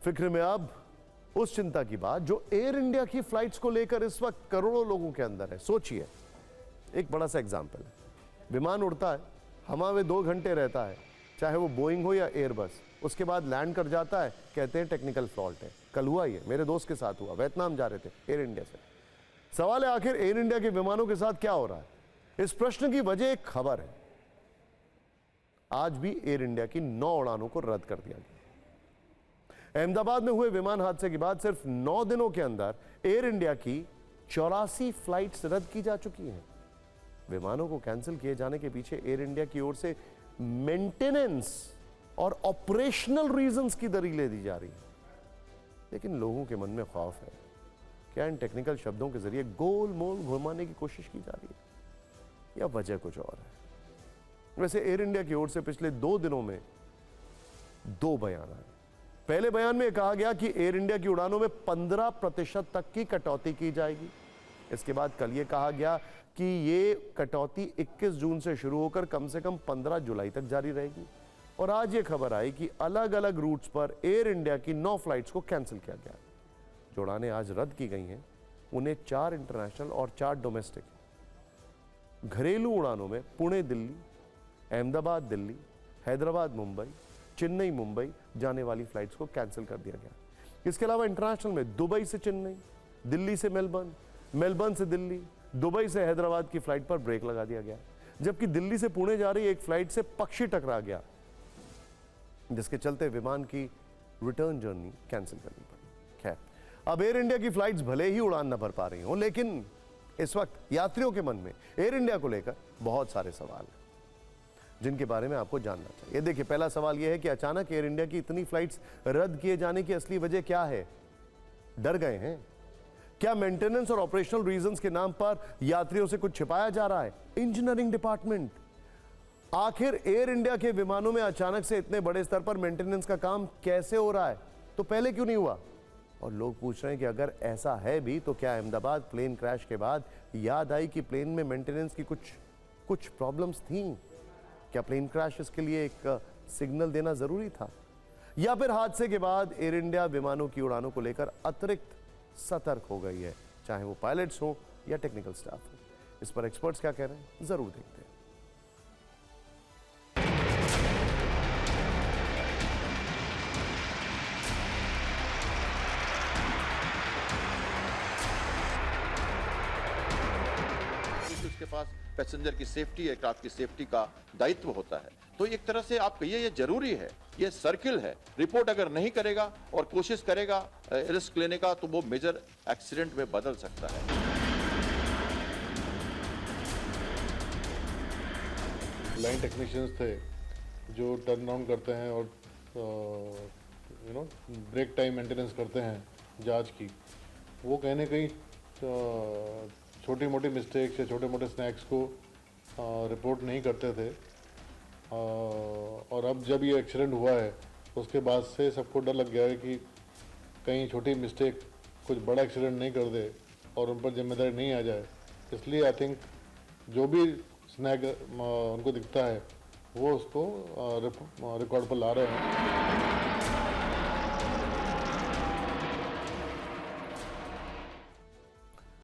फिक्र में अब उस चिंता की बात जो एयर इंडिया की फ्लाइट्स को लेकर इस वक्त करोड़ों लोगों के अंदर है। सोचिए, एक बड़ा सा एग्जाम्पल है, विमान उड़ता है, हवा में 2 घंटे रहता है, चाहे वो बोइंग हो या एयरबस, उसके बाद लैंड कर जाता है, कहते हैं टेक्निकल फॉल्ट है। कल हुआ ये, मेरे दोस्त के साथ हुआ, वियतनाम जा रहे थे एयर इंडिया से। सवाल है आखिर एयर इंडिया के विमानों के साथ क्या हो रहा है? इस प्रश्न की वजह एक खबर है, आज भी एयर इंडिया की 9 उड़ानों को रद्द कर दिया गया। अहमदाबाद में हुए विमान हादसे के बाद सिर्फ 9 दिनों के अंदर एयर इंडिया की 84 फ्लाइट्स रद्द की जा चुकी हैं। विमानों को कैंसिल किए जाने के पीछे एयर इंडिया की ओर से मेंटेनेंस और ऑपरेशनल रीजंस की दलीलें दी जा रही है, लेकिन लोगों के मन में खौफ है। क्या इन टेक्निकल शब्दों के जरिए गोल मोल घुमाने की कोशिश की जा रही है या वजह कुछ और है? वैसे एयर इंडिया की ओर से पिछले 2 दिनों में 2 बयान आए। पहले बयान में कहा गया कि एयर इंडिया की उड़ानों में 15% तक की कटौती की जाएगी। इसके बाद कल ये कहा गया कि ये कटौती 21 जून से शुरू होकर कम से कम 15 जुलाई तक जारी रहेगी। और आज ये खबर आई कि अलग अलग रूट्स पर एयर इंडिया की 9 फ्लाइट्स को कैंसिल किया गया। जो उड़ानें आज रद्द की गई हैं उन्हें 4 इंटरनेशनल और 4 डोमेस्टिक। घरेलू उड़ानों में पुणे दिल्ली, अहमदाबाद दिल्ली, हैदराबाद मुंबई, चेन्नई मुंबई जाने वाली फ्लाइट्स को कैंसिल कर दिया गया। इसके अलावा इंटरनेशनल में दुबई से चेन्नई, दिल्ली से मेलबर्न, मेलबर्न से दिल्ली, दुबई से हैदराबाद की फ्लाइट पर ब्रेक लगा दिया गया। जबकि दिल्ली से पुणे जा रही एक फ्लाइट से पक्षी टकरा गया, जिसके चलते विमान की रिटर्न जर्नी कैंसिल करनी पड़ी। खैर, अब एयर इंडिया की फ्लाइट्स भले ही उड़ान न भर पा रही हों, लेकिन इस वक्त यात्रियों के मन में एयर इंडिया को लेकर बहुत सारे सवाल हैं जिनके बारे में आपको जानना चाहिए। देखिए, पहला सवाल यह है कि अचानक एयर इंडिया की इतनी फ्लाइट्स रद्द किए जाने की असली वजह क्या है? डर गए हैं? क्या मेंटेनेंस और ऑपरेशनल रीजंस के नाम पर यात्रियों से कुछ छिपाया जा रहा है? इंजीनियरिंग डिपार्टमेंट, आखिर एयर इंडिया के विमानों में अचानक से इतने बड़े स्तर पर मेंटेनेंस का काम कैसे हो रहा है? तो पहले क्यों नहीं हुआ? और लोग पूछ रहे हैं कि अगर ऐसा है भी तो क्या अहमदाबाद प्लेन क्रैश के बाद याद आई कि प्लेन में मेंटेनेंस की कुछ प्रॉब्लम्स थी? क्या प्लेन क्रैश इसके लिए एक सिग्नल देना जरूरी था? या फिर हादसे के बाद एयर इंडिया विमानों की उड़ानों को लेकर अतिरिक्त सतर्क हो गई है, चाहे वो पायलट्स हो या टेक्निकल स्टाफ हो? इस पर एक्सपर्ट्स क्या कह रहे हैं, जरूर देखते हैं। उसके पास पैसेंजर की सेफ्टी, एयरक्राफ्ट की सेफ्टी का दायित्व होता है। तो एक तरह से आप कहिए ये जरूरी है, ये सर्किल है। रिपोर्ट अगर नहीं करेगा और कोशिश करेगा रिस्क लेने का, तो वो मेजर एक्सीडेंट में बदल सकता है। लाइन टेक्नीशियंस थे जो टर्न अराउंड करते हैं और ब्रेक टाइम मेंटेनेंस करते हैं जहाज की, वो कहने कहीं छोटी मोटी मिस्टेक्स या छोटे मोटे स्नैक्स को रिपोर्ट नहीं करते थे। और अब जब ये एक्सीडेंट हुआ है उसके बाद से सबको डर लग गया है कि कहीं छोटी मिस्टेक कुछ बड़ा एक्सीडेंट नहीं कर दे और उन पर जिम्मेदारी नहीं आ जाए। इसलिए आई थिंक जो भी स्नैक उनको दिखता है वो उसको रिकॉर्ड पर ला रहे हैं।